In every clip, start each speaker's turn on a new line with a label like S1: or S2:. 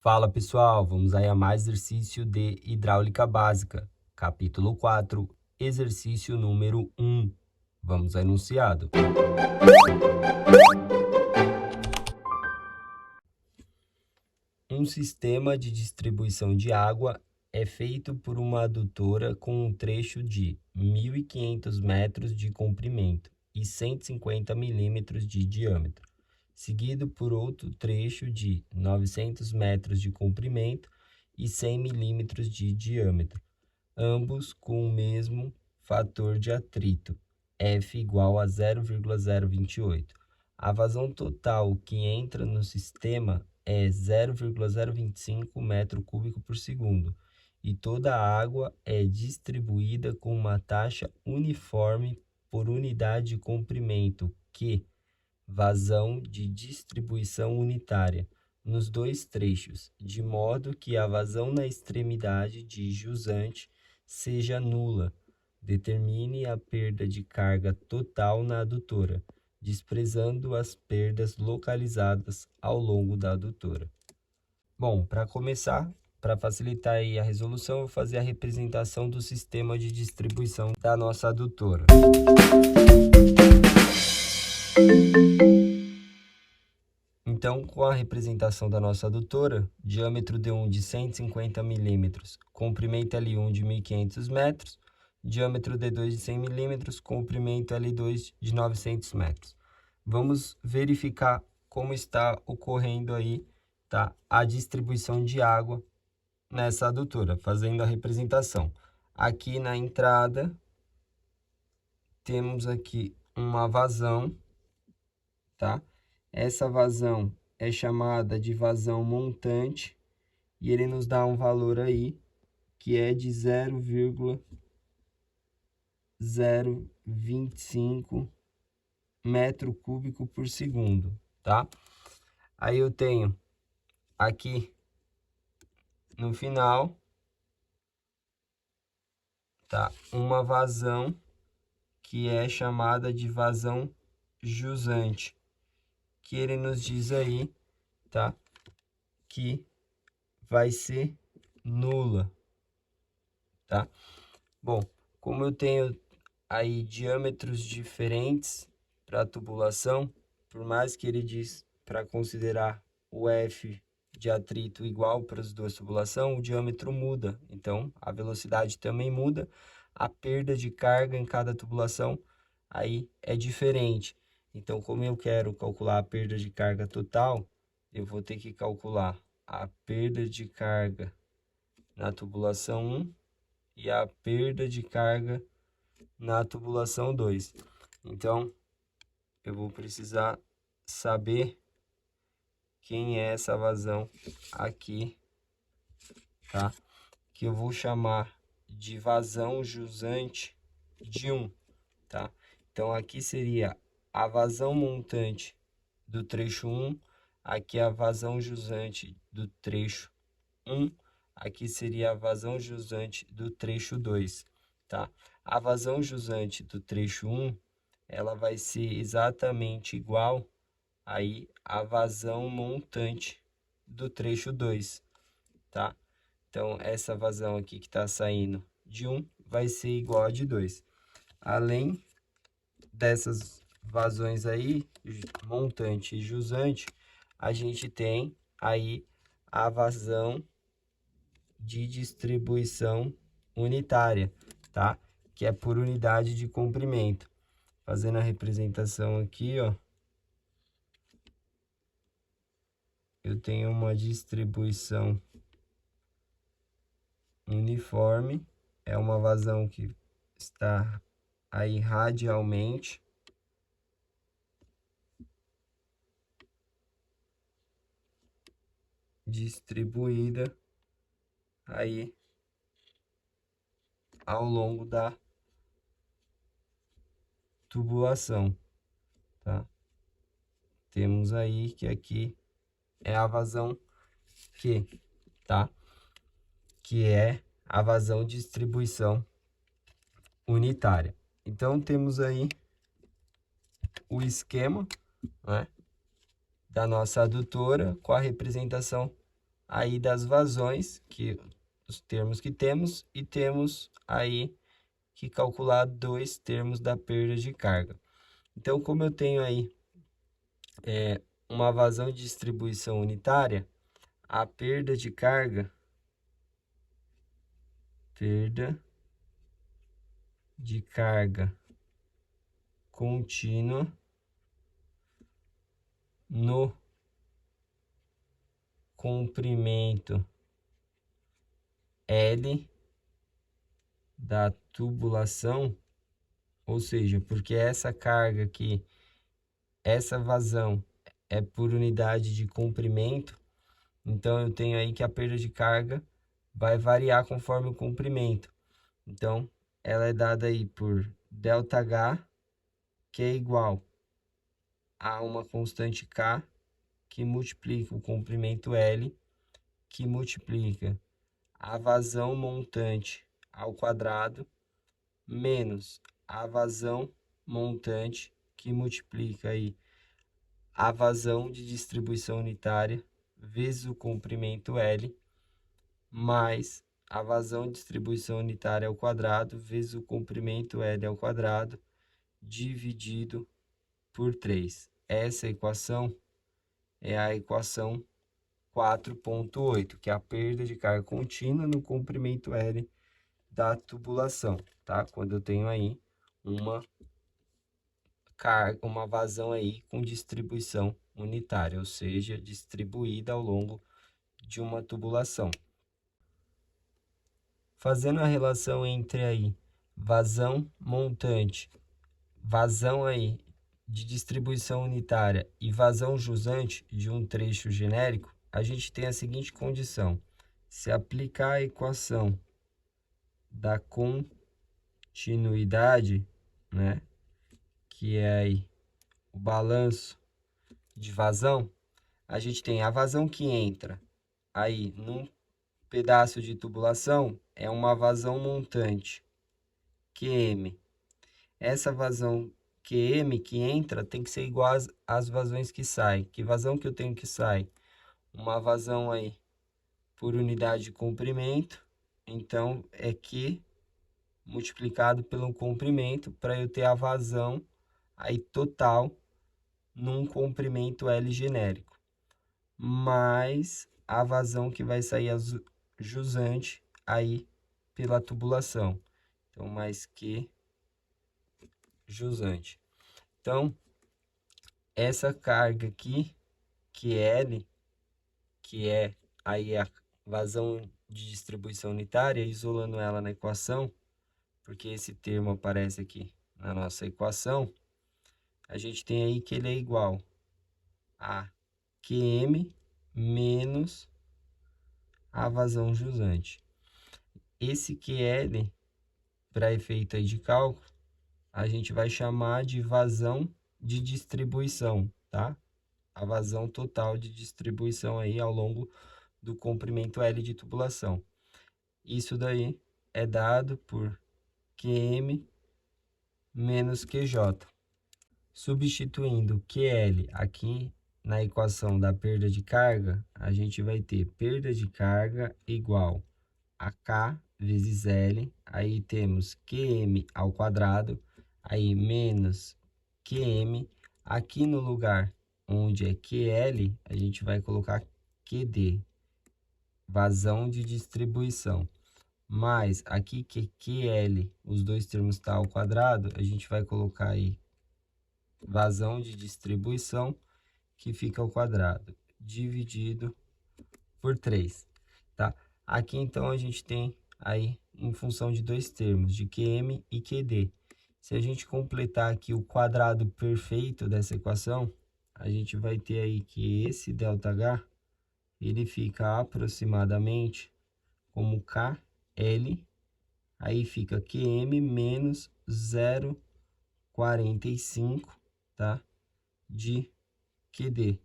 S1: Fala pessoal, vamos aí a mais exercício de hidráulica básica, capítulo 4, exercício número 1. Vamos ao enunciado. Um sistema de distribuição de água é feito por uma adutora com um trecho de 1.500 metros de comprimento e 150 milímetros de diâmetro, seguido por outro trecho de 900 metros de comprimento e 100 milímetros de diâmetro, ambos com o mesmo fator de atrito, F igual a 0,028. A vazão total que entra no sistema é 0,025 metro cúbico por segundo, e toda a água é distribuída com uma taxa uniforme por unidade de comprimento, Q, vazão de distribuição unitária, nos dois trechos, de modo que a vazão na extremidade de jusante seja nula. Determine a perda de carga total na adutora, desprezando as perdas localizadas ao longo da adutora. Bom, para começar, para facilitar aí a resolução, eu vou fazer a representação do sistema de distribuição da nossa adutora. Então, com a representação da nossa adutora, diâmetro D1 de 150 milímetros, comprimento L1 de 1.500 metros, diâmetro D2 de 100 milímetros, comprimento L2 de 900 metros. Vamos verificar como está ocorrendo aí, tá, a distribuição de água nessa adutora, fazendo a representação. Aqui na entrada, temos aqui uma vazão, tá? Essa vazão é chamada de vazão montante e ele nos dá um valor aí que é de 0,025 metro cúbico por segundo, tá? Aí eu tenho aqui no final, tá, uma vazão que é chamada de vazão jusante, que ele nos diz aí, tá, que vai ser nula, tá? Bom, como eu tenho aí diâmetros diferentes para a tubulação, por mais que ele diz para considerar o F de atrito igual para as duas tubulações, o diâmetro muda, então a velocidade também muda, a perda de carga em cada tubulação aí é diferente. Então, como eu quero calcular a perda de carga total, eu vou ter que calcular a perda de carga na tubulação 1 e a perda de carga na tubulação 2. Então, eu vou precisar saber quem é essa vazão aqui, tá? Que eu vou chamar de vazão jusante de 1, tá? Então, aqui seria a vazão montante do trecho 1, aqui a vazão jusante do trecho 1, aqui seria a vazão jusante do trecho 2, tá? A vazão jusante do trecho 1, ela vai ser exatamente igual aí a vazão montante do trecho 2, tá? Então, essa vazão aqui que está saindo de 1 vai ser igual a de 2. Além dessas vazões aí, montante e jusante, a gente tem aí a vazão de distribuição unitária, tá? Que é por unidade de comprimento. Fazendo a representação aqui, ó, eu tenho uma distribuição uniforme, é uma vazão que está aí radialmente, distribuída aí ao longo da tubulação, tá? Temos aí que aqui é a vazão Q, tá? Que é a vazão de distribuição unitária. Então, temos aí o esquema, né, da nossa adutora com a representação aí das vazões, que os termos que temos, e temos aí que calcular 2 termos da perda de carga. Então, como eu tenho aí uma vazão de distribuição unitária, a perda de carga, contínua no comprimento L da tubulação, ou seja, porque essa carga aqui, essa vazão é por unidade de comprimento, então eu tenho aí que a perda de carga vai variar conforme o comprimento. Então, ela é dada aí por ΔH, que é igual a uma constante K, que multiplica o comprimento L, que multiplica a vazão montante ao quadrado, menos a vazão montante, que multiplica aí a vazão de distribuição unitária, vezes o comprimento L, mais a vazão de distribuição unitária ao quadrado, vezes o comprimento L ao quadrado, dividido por 3. Essa equação é a equação 4.8, que é a perda de carga contínua no comprimento L da tubulação, tá? Quando eu tenho aí uma vazão aí com distribuição unitária, ou seja, distribuída ao longo de uma tubulação. Fazendo a relação entre aí vazão montante, vazão aí de distribuição unitária e vazão jusante de um trecho genérico, a gente tem a seguinte condição: se aplicar a equação da continuidade, né, que é aí o balanço de vazão, a gente tem a vazão que entra aí num pedaço de tubulação, é uma vazão montante, QM. Essa vazão QM que entra tem que ser igual às vazões que saem. Que vazão que eu tenho que sai? Uma vazão aí por unidade de comprimento, então é Q multiplicado pelo comprimento, para eu ter a vazão aí total num comprimento L genérico, mais a vazão que vai sair jusante aí pela tubulação. Então, mais Q jusante. Então, essa carga aqui, que é L, que é aí a vazão de distribuição unitária, isolando ela na equação, porque esse termo aparece aqui na nossa equação, a gente tem aí que ele é igual a QM menos a vazão jusante. Esse QL, para efeito aí de cálculo, a gente vai chamar de vazão de distribuição, tá? A vazão total de distribuição aí ao longo do comprimento L de tubulação. Isso daí é dado por QM menos QJ. Substituindo QL aqui na equação da perda de carga, a gente vai ter perda de carga igual a K vezes L, aí temos QM ao quadrado, aí menos QM. Aqui no lugar onde é QL, a gente vai colocar QD, vazão de distribuição. Mais aqui que QL, os dois termos estão ao quadrado, a gente vai colocar aí vazão de distribuição, que fica ao quadrado, dividido por 3, tá? Aqui, então, a gente tem aí, em função de dois termos, de QM e QD. Se a gente completar aqui o quadrado perfeito dessa equação, a gente vai ter aí que esse ΔH, ele fica aproximadamente como KL, aí fica QM menos 0,45, tá? De QD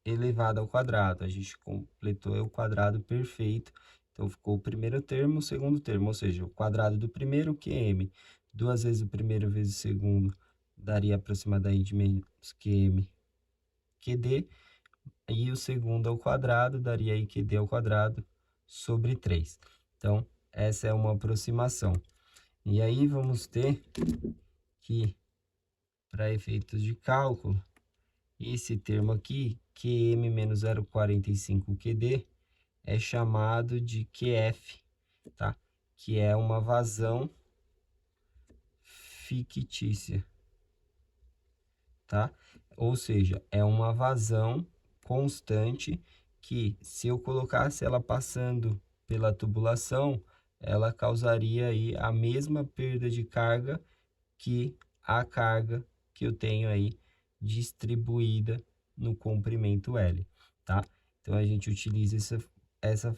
S1: elevado ao quadrado. A gente completou o quadrado perfeito. Então, ficou o primeiro termo, o segundo termo, ou seja, o quadrado do primeiro, QM, 2 vezes o primeiro vezes o segundo, daria aproximadamente menos QM, QD, e o segundo ao quadrado daria aí QD ao quadrado sobre 3. Então, essa é uma aproximação. E aí, vamos ter que, para efeitos de cálculo, esse termo aqui, QM menos 0,45 QD, é chamado de QF, tá? Que é uma vazão fictícia, tá? Ou seja, é uma vazão constante que, se eu colocasse ela passando pela tubulação, ela causaria aí a mesma perda de carga que a carga que eu tenho aí distribuída no comprimento L, tá? Então, a gente utiliza essa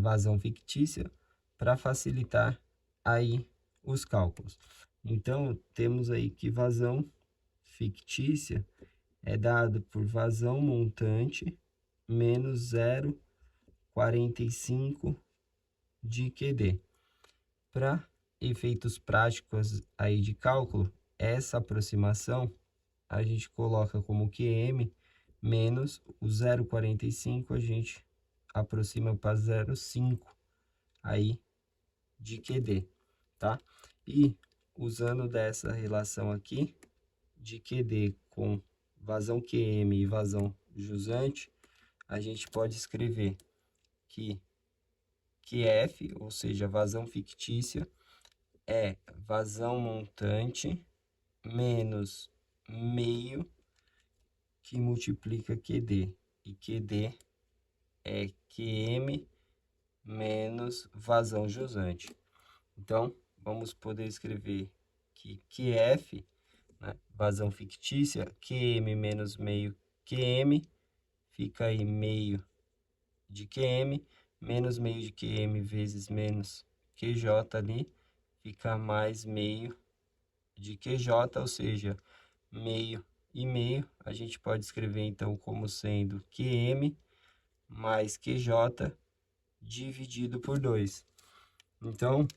S1: vazão fictícia para facilitar aí os cálculos. Então, temos aí que vazão fictícia é dado por vazão montante menos 0,45 de QD. Para efeitos práticos aí de cálculo, essa aproximação a gente coloca como QM menos o 0,45 a gente aproxima para 0,5 aí de QD, tá? E usando dessa relação aqui de QD com vazão QM e vazão jusante, a gente pode escrever que QF, ou seja, vazão fictícia, é vazão montante menos meio que multiplica QD. E QD é QM menos vazão jusante. Então, vamos poder escrever que QF, né, vazão fictícia, QM menos meio QM, fica aí meio de QM, menos meio de QM vezes menos QJ ali, fica mais meio de QJ, ou seja, meio e meio, a gente pode escrever então como sendo QM mais QJ dividido por 2. Então,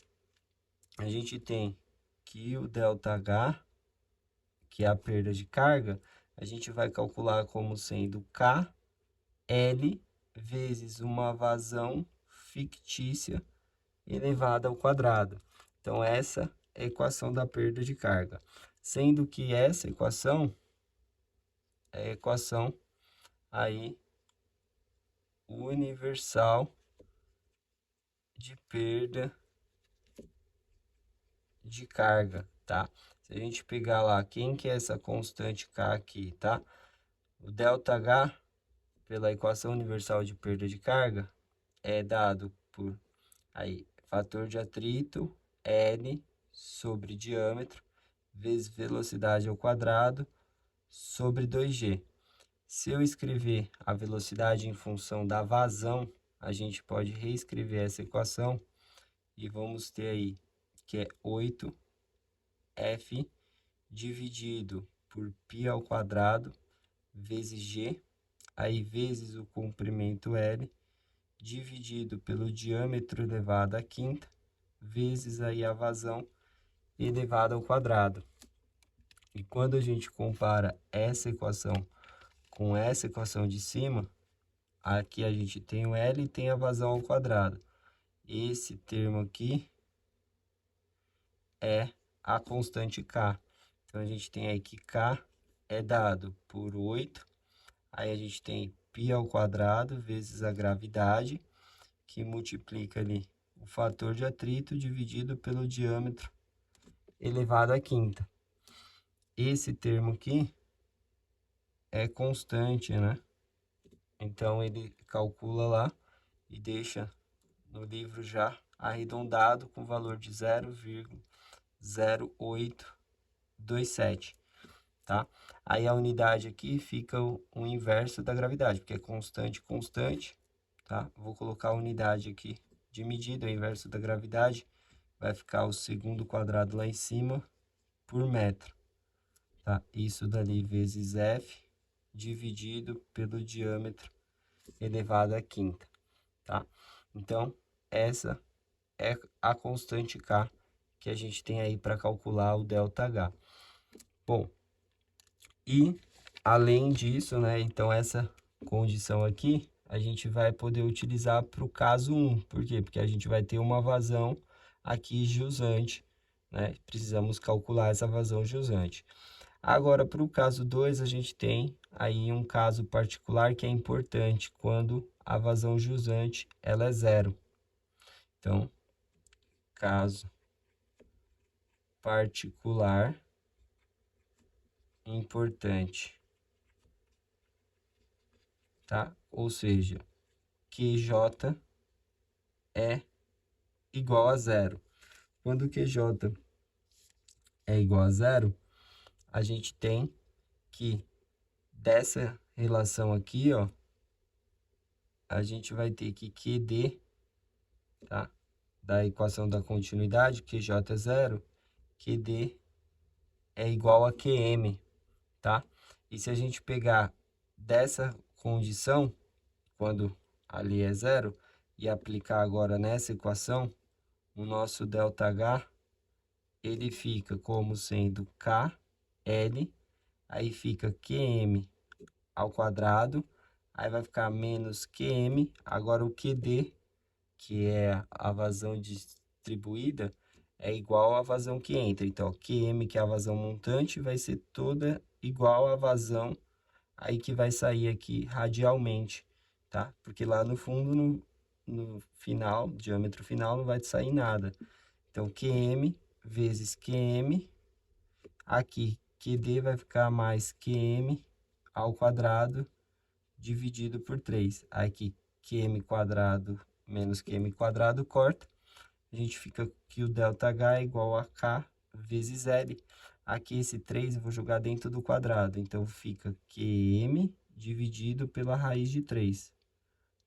S1: a gente tem que o ΔH, que é a perda de carga, a gente vai calcular como sendo KL vezes uma vazão fictícia elevada ao quadrado. Então, essa é a equação da perda de carga. Sendo que essa equação é a equação aí universal de perda de carga, tá? Se a gente pegar lá, quem que é essa constante K aqui, tá? O ΔH, pela equação universal de perda de carga, é dado por aí, fator de atrito, L sobre diâmetro, vezes velocidade ao quadrado, sobre 2G. Se eu escrever a velocidade em função da vazão, a gente pode reescrever essa equação e vamos ter aí que é 8F dividido por π ao quadrado vezes G, aí vezes o comprimento L, dividido pelo diâmetro elevado à quinta, vezes aí a vazão elevado ao quadrado. E quando a gente compara essa equação com essa equação de cima, aqui a gente tem o L e tem a vazão ao quadrado. Esse termo aqui é a constante K. Então, a gente tem aí que K é dado por 8. Aí, a gente tem π ao quadrado vezes a gravidade, que multiplica ali o fator de atrito dividido pelo diâmetro elevado à quinta. Esse termo aqui é constante, né? Então, ele calcula lá e deixa no livro já arredondado com valor de 0,0827, tá? Aí a unidade aqui fica o inverso da gravidade, porque é constante, constante, tá? Vou colocar a unidade aqui de medida, o inverso da gravidade, vai ficar o segundo quadrado lá em cima por metro, tá? Isso dali vezes F dividido pelo diâmetro elevado à quinta, tá? Então, essa é a constante K que a gente tem aí para calcular o ΔH. Bom, e além disso, né, então essa condição aqui, a gente vai poder utilizar para o caso 1. Por quê? Porque a gente vai ter uma vazão aqui jusante, né? Precisamos calcular essa vazão jusante. Agora, para o caso 2, a gente tem aí um caso particular que é importante, quando a vazão jusante ela é zero. Então, caso particular importante, tá? Ou seja, QJ é igual a zero. Quando o QJ é igual a zero, a gente tem que dessa relação aqui, ó, a gente vai ter que QD, tá? Da equação da continuidade, QJ é zero, QD é igual a QM, tá? E se a gente pegar dessa condição, quando ali é zero, e aplicar agora nessa equação, o nosso ΔH, ele fica como sendo KL, aí fica QM ao quadrado, aí vai ficar menos QM, agora o QD, que é a vazão distribuída, é igual à vazão que entra. Então, QM, que é a vazão montante, vai ser toda igual à vazão aí que vai sair aqui radialmente, tá? Porque lá no fundo, no final, diâmetro final, não vai sair nada. Então, QM vezes QM, aqui, QD vai ficar mais QM ao quadrado dividido por 3. Aqui, QM quadrado menos QM quadrado corta. A gente fica que o ΔH é igual a K vezes L. Aqui esse 3 eu vou jogar dentro do quadrado. Então, fica QM dividido pela raiz de 3.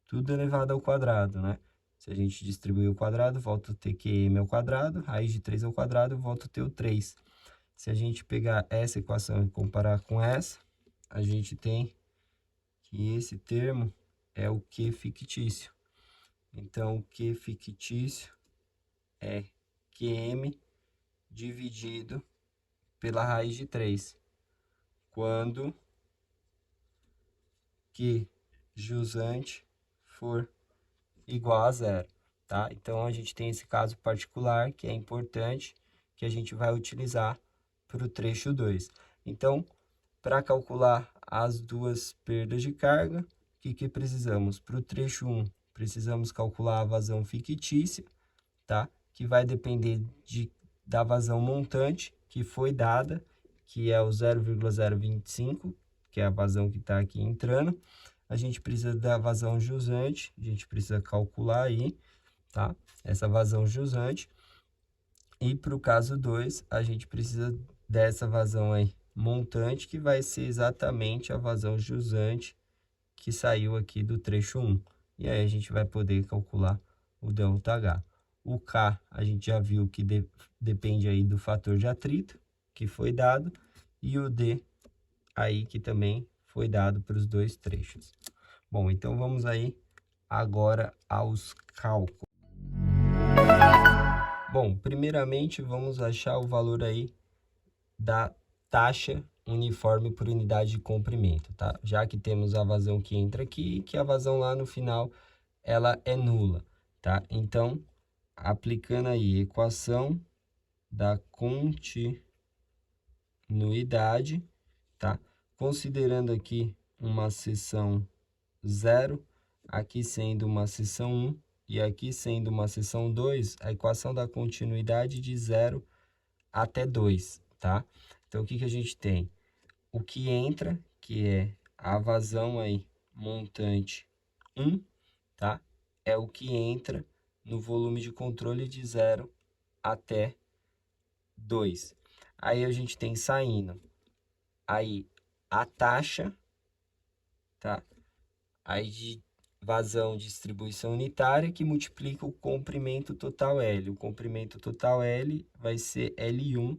S1: Tudo elevado ao quadrado, né? Se a gente distribuir o quadrado, volta a ter QM ao quadrado. Raiz de 3 ao quadrado, volta a ter o 3. Se a gente pegar essa equação e comparar com essa, a gente tem que esse termo é o Q fictício. Então, o Q fictício é QM dividido pela raiz de 3, quando Q jusante for igual a zero, tá? Então, a gente tem esse caso particular, que é importante, que a gente vai utilizar para o trecho 2. Então, para calcular as duas perdas de carga, o que precisamos? Para o trecho 1, precisamos calcular a vazão fictícia, tá? Que vai depender da vazão montante que foi dada, que é o 0,025, que é a vazão que está aqui entrando. A gente precisa da vazão jusante, a gente precisa calcular aí, tá? Essa vazão jusante. E para o caso 2, a gente precisa dessa vazão aí montante, que vai ser exatamente a vazão jusante que saiu aqui do trecho 1. E aí a gente vai poder calcular o ΔH. O K, a gente já viu que depende aí do fator de atrito, que foi dado, e o D, aí que também foi dado para os dois trechos. Bom, então vamos aí agora aos cálculos. Bom, primeiramente vamos achar o valor aí da taxa uniforme por unidade de comprimento, tá? Já que temos a vazão que entra aqui e que a vazão lá no final ela é nula, tá? Então, aplicando aí equação da continuidade, tá? Considerando aqui uma seção 0, aqui sendo uma seção 1 e aqui sendo uma seção 2, a equação da continuidade de 0 até 2, tá? Então, o que a gente tem? O que entra, que é a vazão aí montante 1, tá? É o que entra no volume de controle de 0 até 2. Aí a gente tem saindo aí a taxa, tá? Aí de vazão de distribuição unitária, que multiplica o comprimento total L. O comprimento total L vai ser L1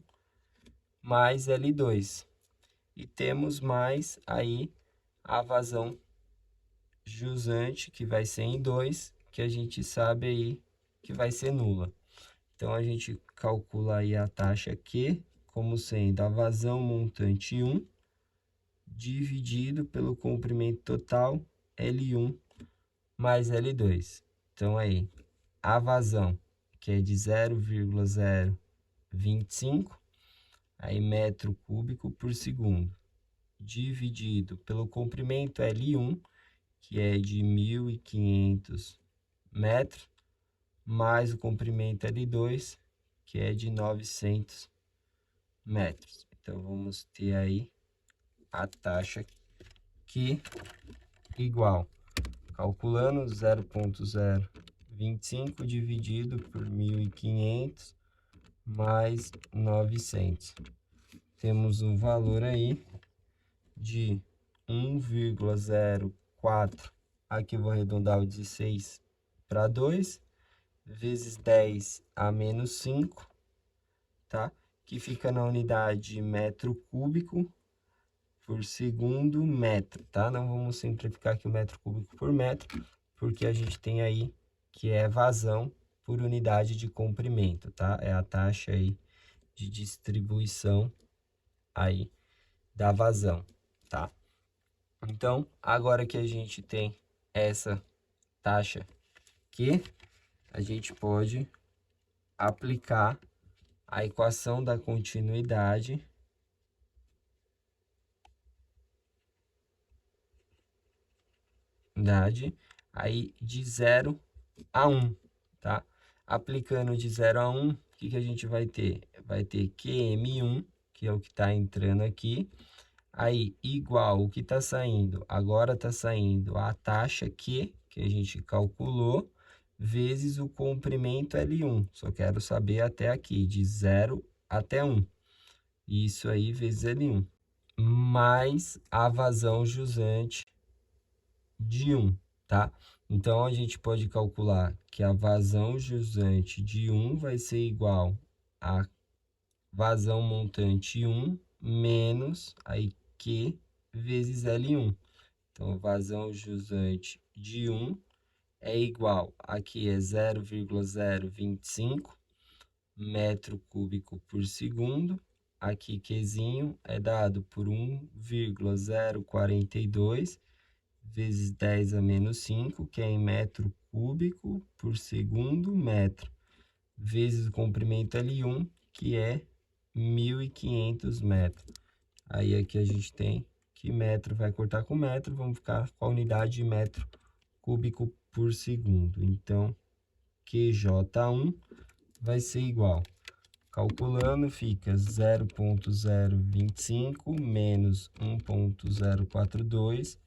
S1: mais L2. E temos mais aí a vazão jusante, que vai ser em 2, que a gente sabe aí que vai ser nula. Então, a gente calcula aí a taxa Q como sendo a vazão montante 1 dividido pelo comprimento total, L1 mais L2. Então, aí, a vazão, que é de 0,025, aí metro cúbico por segundo, dividido pelo comprimento L1, que é de 1.500 metros, mais o comprimento L2, que é de 900 metros. Então, vamos ter aí a taxa Q igual, calculando 0,025 dividido por 1.500 mais 900. Temos um valor aí de 1,04, aqui eu vou arredondar o 16 para 2, vezes 10 a menos 5, tá? Que fica na unidade metro cúbico por segundo metro, tá? Não vamos simplificar aqui o metro cúbico por metro, porque a gente tem aí que é vazão por unidade de comprimento, tá? É a taxa aí de distribuição aí da vazão, tá? Então, agora que a gente tem essa taxa Q, a gente pode aplicar a equação da continuidade aí de 0 a 1, tá? Aplicando de 0 a 1, o que a gente vai ter? Vai ter QM1, que é o que está entrando aqui, aí igual o que está saindo, agora está saindo a taxa Q, que a gente calculou, vezes o comprimento L1. Só quero saber até aqui, de 0 até 1. Isso aí vezes L1. Mais a vazão jusante de 1, tá? Então, a gente pode calcular que a vazão jusante de 1 vai ser igual a vazão montante 1 menos aí Q vezes L1. Então, vazão jusante de 1 é igual, aqui é 0,025 metro cúbico por segundo. Aqui, Qzinho é dado por 1,042 vezes 10 a menos 5, que é em metro cúbico por segundo metro, vezes o comprimento L1, que é 1.500 metros. Aí aqui a gente tem que metro vai cortar com metro, vamos ficar com a unidade de metro cúbico por segundo. Então, QJ1 vai ser igual, calculando, fica 0,025 menos 1,042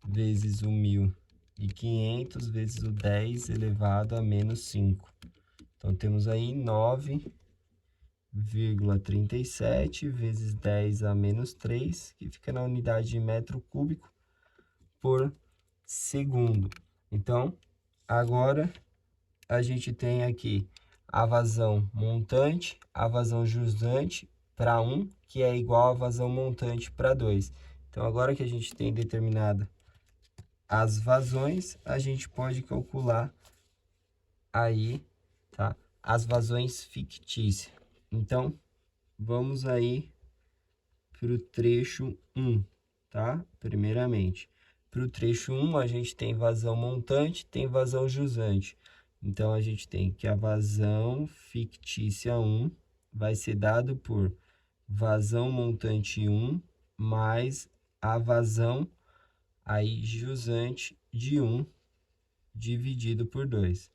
S1: vezes o 1.500 vezes o 10 elevado a menos 5. Então, temos aí 9,37 vezes 10 a menos 3, que fica na unidade de metro cúbico por segundo. Então, agora a gente tem aqui a vazão montante, a vazão jusante para 1, que é igual a vazão montante para 2. Então, agora que a gente tem determinada as vazões, a gente pode calcular aí, tá? As vazões fictícias. Então, vamos aí para o trecho 1, tá? Primeiramente, para o trecho 1, a gente tem vazão montante, tem vazão jusante. Então, a gente tem que a vazão fictícia 1 vai ser dado por vazão montante 1 mais a vazão aí jusante de 1 dividido por 2.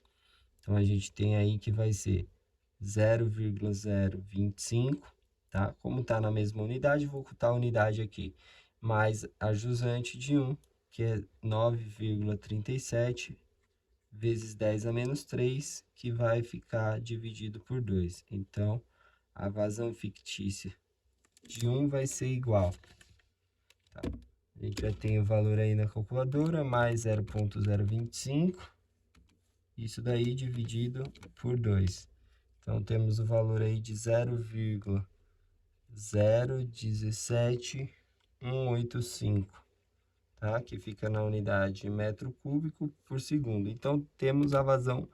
S1: Então, a gente tem aí que vai ser 0,025, tá? Como tá na mesma unidade, vou botar a unidade aqui, mais a jusante de 1, que é 9,37 vezes 10 a menos 3, que vai ficar dividido por 2. Então, a vazão fictícia de 1 vai ser igual, tá? A gente já tem o valor aí na calculadora, mais 0,025. Isso daí dividido por 2. Então, temos o valor aí de 0,017185, tá? Que fica na unidade metro cúbico por segundo. Então, temos a vazão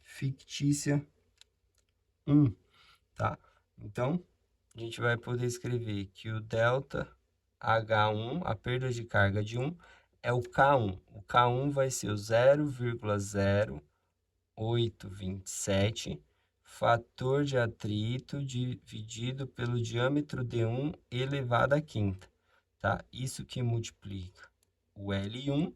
S1: fictícia 1, tá? Então, a gente vai poder escrever que o delta H1, a perda de carga de 1, é o K1. O K1 vai ser o 0,0827 fator de atrito dividido pelo diâmetro D1 elevado à quinta, tá? Isso que multiplica o L1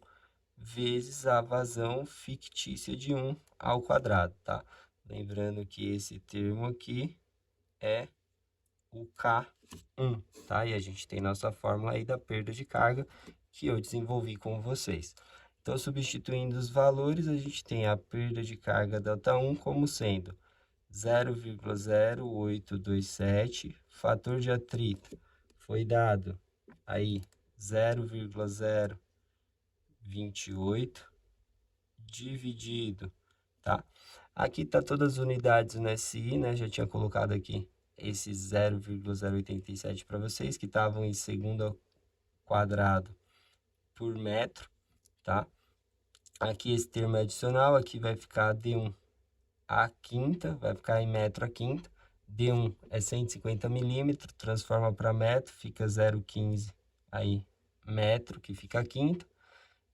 S1: vezes a vazão fictícia de 1 ao quadrado, tá? Lembrando que esse termo aqui é o K1, tá? E a gente tem nossa fórmula aí da perda de carga que eu desenvolvi com vocês. Então, substituindo os valores, a gente tem a perda de carga ΔI como sendo 0,0827, fator de atrito foi dado aí 0,028 dividido, tá? Aqui tá todas as unidades no SI, né? Já tinha colocado aqui esse 0,087 para vocês, que estavam em segundo ao quadrado por metro, tá? Aqui esse termo é adicional, aqui vai ficar D1 a quinta, vai ficar em metro a quinta. D1 é 150 milímetros, transforma para metro, fica 0,15 aí, metro, que fica a quinta,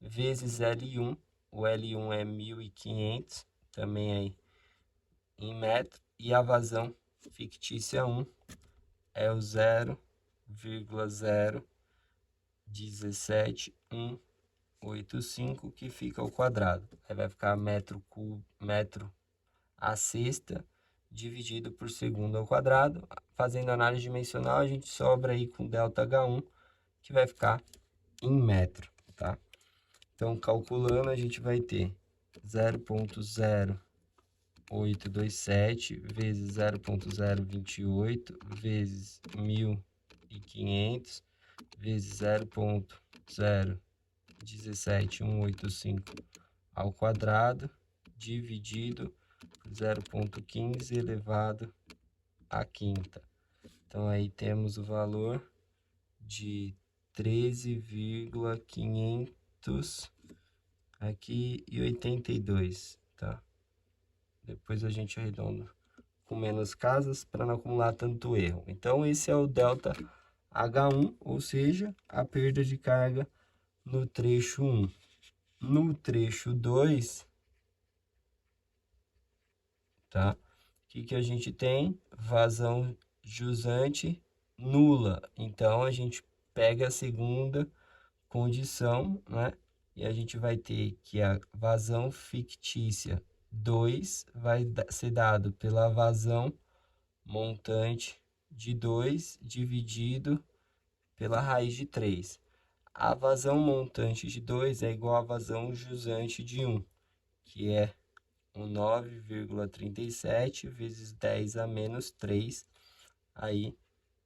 S1: vezes L1, o L1 é 1.500, também aí em metro, e a vazão fictícia 1 é o 0,017185, que fica ao quadrado. Aí vai ficar metro a sexta dividido por segundo ao quadrado. Fazendo análise dimensional, a gente sobra aí com ΔH1, que vai ficar em metro, tá? Então, calculando, a gente vai ter 0,0827 vezes 0,028 vezes 1.500 vezes 0,017185 ao quadrado, dividido por 0,15 elevado à quinta. Então, aí temos o valor de 13,500 aqui e 82, tá? Depois a gente arredonda com menos casas para não acumular tanto erro. Então, esse é o ΔH1, ou seja, a perda de carga no trecho 1. No trecho 2, tá? O que a gente tem? Vazão jusante nula. Então, a gente pega a segunda condição, né? E a gente vai ter que a vazão fictícia 2 vai ser dado pela vazão montante de 2 dividido pela raiz de 3. A vazão montante de 2 é igual à vazão jusante de 1, que é o 9,37 vezes 10 a menos 3, aí,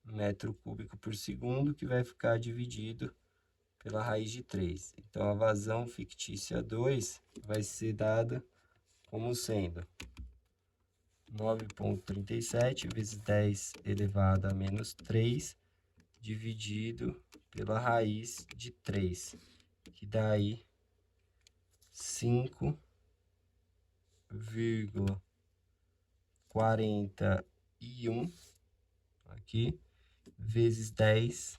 S1: metro cúbico por segundo, que vai ficar dividido pela raiz de 3. Então, a vazão fictícia 2 vai ser dada como sendo 9,37 vezes 10 elevado a menos 3, dividido pela raiz de 3, que dá aí 5,41 aqui, vezes 10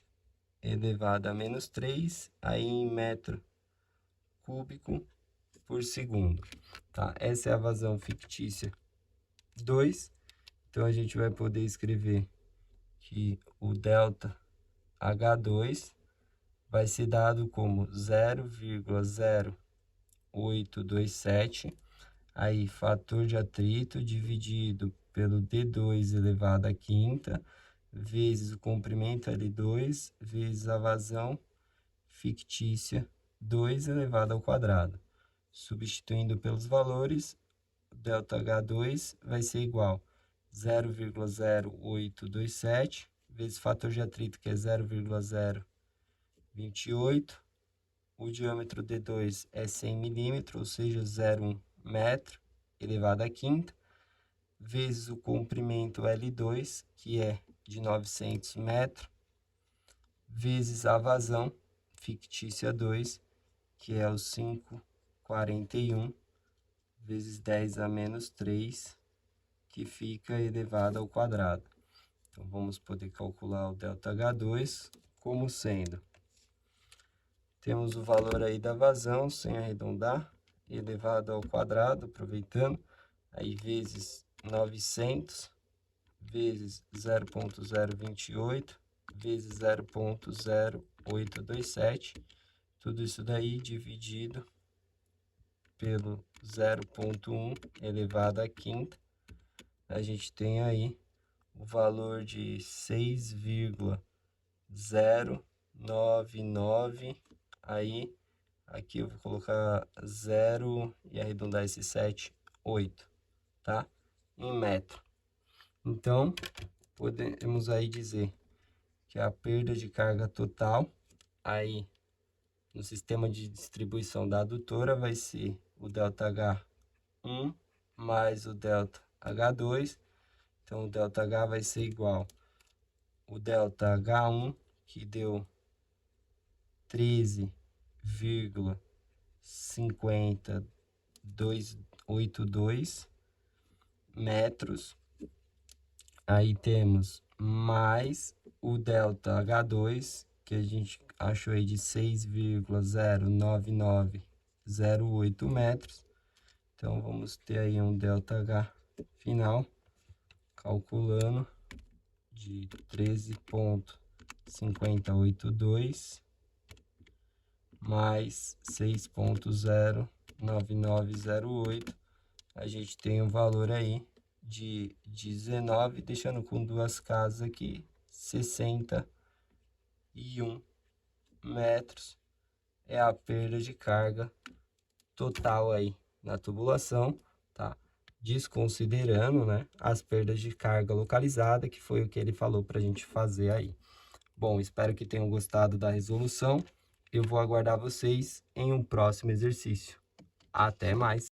S1: elevado a menos 3, aí em metro cúbico por segundo, tá? Essa é a vazão fictícia 2. Então, a gente vai poder escrever que o ΔH2 vai ser dado como 0,0827, aí fator de atrito dividido pelo D2 elevado à quinta, vezes o comprimento L2, vezes a vazão fictícia 2 elevado ao quadrado. Substituindo pelos valores, o ΔH2 vai ser igual a 0,0827 vezes fator de atrito, que é 0,028. O diâmetro D2 é 100 milímetros, ou seja, 0,1 metro elevado à quinta, vezes o comprimento L2, que é de 900 metros, vezes a vazão fictícia 2, que é o 5,41, vezes 10 a menos 3, que fica elevado ao quadrado. Então, vamos poder calcular o ΔH2 como sendo, temos o valor aí da vazão, sem arredondar, elevado ao quadrado, aproveitando, aí vezes 900, vezes 0,028, vezes 0,0827, tudo isso daí dividido pelo 0,1 elevado à quinta, a gente tem aí o valor de 6,099, aí aqui eu vou colocar 0 e arredondar esse 7, 8, tá? Em metro. Então, podemos aí dizer que a perda de carga total aí no sistema de distribuição da adutora vai ser o ΔH1 mais o ΔH2. Então, o ΔH vai ser igual o ΔH1, que deu 13,5282 metros. Aí temos mais o ΔH2, que a gente achou aí de 6,09908 metros. Então, vamos ter aí um ΔH final, calculando, de 13,5082 mais 6,09908. A gente tem um valor aí de 19, deixando com duas casas aqui, 61 metros é a perda de carga total aí na tubulação, tá? Desconsiderando, né, as perdas de carga localizada, que foi o que ele falou para a gente fazer aí. Bom, espero que tenham gostado da resolução. Eu vou aguardar vocês em um próximo exercício. Até mais!